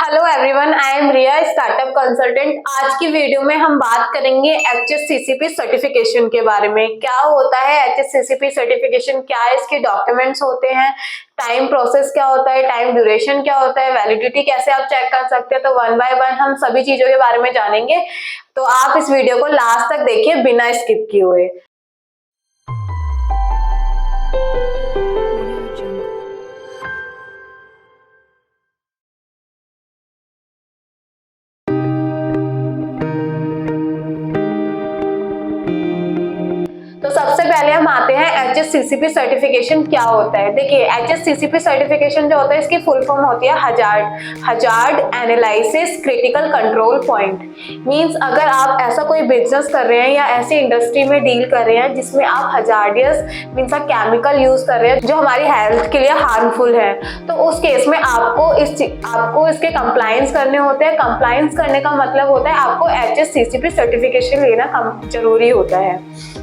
Hello everyone, I am Riya, startup consultant. आज की video में हम बात करेंगे HACCP सर्टिफिकेशन के बारे में। क्या होता है HACCP सर्टिफिकेशन, क्या इसके डॉक्यूमेंट्स होते हैं, टाइम प्रोसेस क्या होता है, टाइम ड्यूरेशन क्या होता है, वैलिडिटी कैसे आप चेक कर सकते हैं। तो वन बाय वन हम सभी चीजों के बारे में जानेंगे। तो आप इस वीडियो को लास्ट तक देखिए बिना स्किप किए हुए। तो सबसे पहले हम आते हैं HACCP सर्टिफिकेशन क्या होता है। देखिए, HACCP सर्टिफिकेशन जो होता है इसकी फुल फॉर्म होती है hazard analysis critical control point. Means अगर आप ऐसा कोई बिजनेस कर रहे हैं या ऐसी इंडस्ट्री में डील कर रहे हैं जिसमें आप हजार्डियस मींस केमिकल यूज कर रहे हैं जो हमारी हेल्थ के लिए हार्मफुल है, तो उस केस में आपको इसके कंप्लायंस करने होते हैं। कंप्लायंस करने का मतलब होता है आपको HACCP सर्टिफिकेशन लेना जरूरी होता है।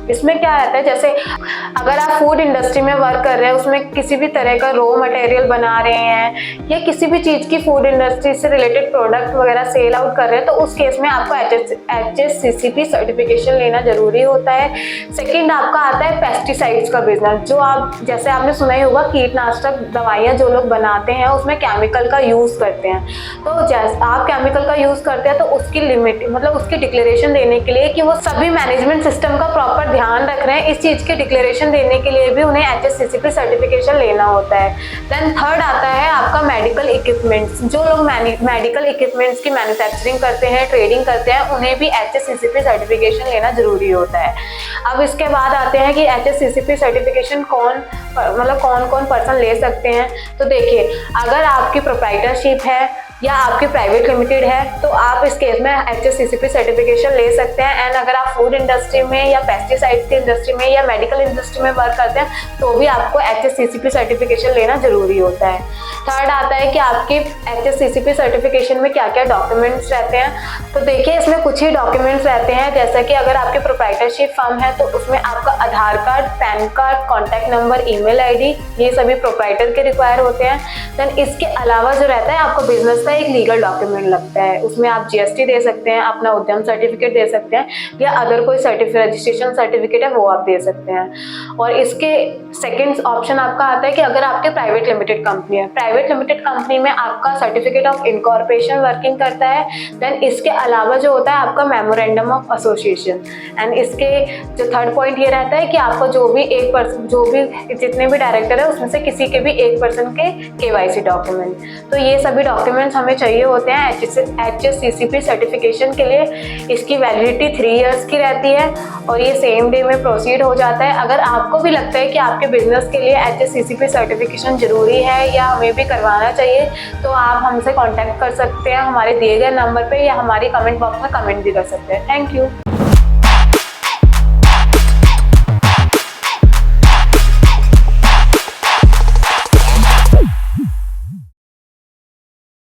इसमें क्या रहता है, जैसे अगर आप फूड इंडस्ट्री में वर्क कर रहे हैं, उसमें किसी भी तरह का रॉ मटेरियल बना रहे हैं या किसी भी चीज की फूड इंडस्ट्री से रिलेटेड प्रोडक्ट वगैरह सेल आउट कर रहे हैं, तो उस केस में आपको HACCP सर्टिफिकेशन लेना जरूरी होता है। सेकंड आपका आता है पेस्टिसाइड्स का बिजनेस, जो आप जैसे आपने सुना ही होगा, कीटनाशक दवाइयाँ जो लोग बनाते हैं उसमें केमिकल का यूज करते हैं। तो जैसे आप केमिकल का यूज करते हैं तो उसकी लिमिट मतलब उसकी डिक्लेरेशन देने के लिए कि वो सभी मैनेजमेंट सिस्टम का प्रॉपर ध्यान रख रहे हैं, इस चीज की डिक्लेरेशन देने के लिए भी उन्हें HACCP सर्टिफिकेशन लेना होता है। देन थर्ड आता है आपका मेडिकल इक्विपमेंट्स। जो लोग मेडिकल इक्विपमेंट्स की मैन्युफैक्चरिंग करते हैं, ट्रेडिंग करते हैं, उन्हें भी HACCP सर्टिफिकेशन लेना जरूरी होता है। अब इसके बाद आते हैं कि HACCP सर्टिफिकेशन कौन कौन पर्सन ले सकते हैं। तो देखिए, अगर आपकी प्रोप्राइटरशिप है या आपकी प्राइवेट लिमिटेड है तो आप इस केस में HACCP सर्टिफिकेशन ले सकते हैं। एंड अगर आप फूड इंडस्ट्री में या पेस्टिसाइड्स की इंडस्ट्री में या मेडिकल इंडस्ट्री में वर्क करते हैं तो भी आपको HACCP सर्टिफिकेशन लेना जरूरी होता है। थर्ड आता है कि आपकी HACCP सर्टिफिकेशन में क्या क्या डॉक्यूमेंट्स रहते हैं। तो देखिए, इसमें कुछ ही डॉक्यूमेंट्स रहते हैं, जैसे कि अगर आपकी प्रोप्राइटरशिप फर्म है तो उसमें आपका Aadhaar card, PAN card, contact number, email ID, ये सभी प्रोप्राइटर के रिक्वायर होते हैं। देन इसके अलावा जो रहता है आपको बिजनेस का एक लीगल डॉक्यूमेंट लगता है, उसमें आप GST दे सकते हैं, अपना उद्यम सर्टिफिकेट दे सकते हैं या अदर कोई रजिस्ट्रेशन सर्टिफिकेट है वो आप दे सकते हैं। और इसके सेकंड ऑप्शन आपका आता है कि अगर आपके प्राइवेट लिमिटेड कंपनी है, प्राइवेट लिमिटेड कंपनी में आपका सर्टिफिकेट ऑफ इनकॉर्पोरेशन वर्किंग करता है। देन इसके अलावा जो होता है आपका मेमोरेंडम ऑफ एसोसिएशन। एंड इसके जो थर्ड पॉइंट ये रहता है कि आपको जितने भी डायरेक्टर है उसमें से किसी के भी एक पर्सन के KYC डॉक्यूमेंट। तो ये सभी डॉक्यूमेंट्स हमें चाहिए होते हैं HACCP सर्टिफिकेशन के लिए। इसकी वैलिडिटी 3 इयर्स की रहती है और ये सेम डे में प्रोसीड हो जाता है। अगर आपको भी लगता है कि आपके बिजनेस के लिए HACCP सर्टिफिकेशन जरूरी है या हमें भी करवाना चाहिए, तो आप हमसे कांटेक्ट कर सकते हैं हमारे दिए गए नंबर पे या हमारी कमेंट बॉक्स में कमेंट भी कर सकते हैं। Thank you.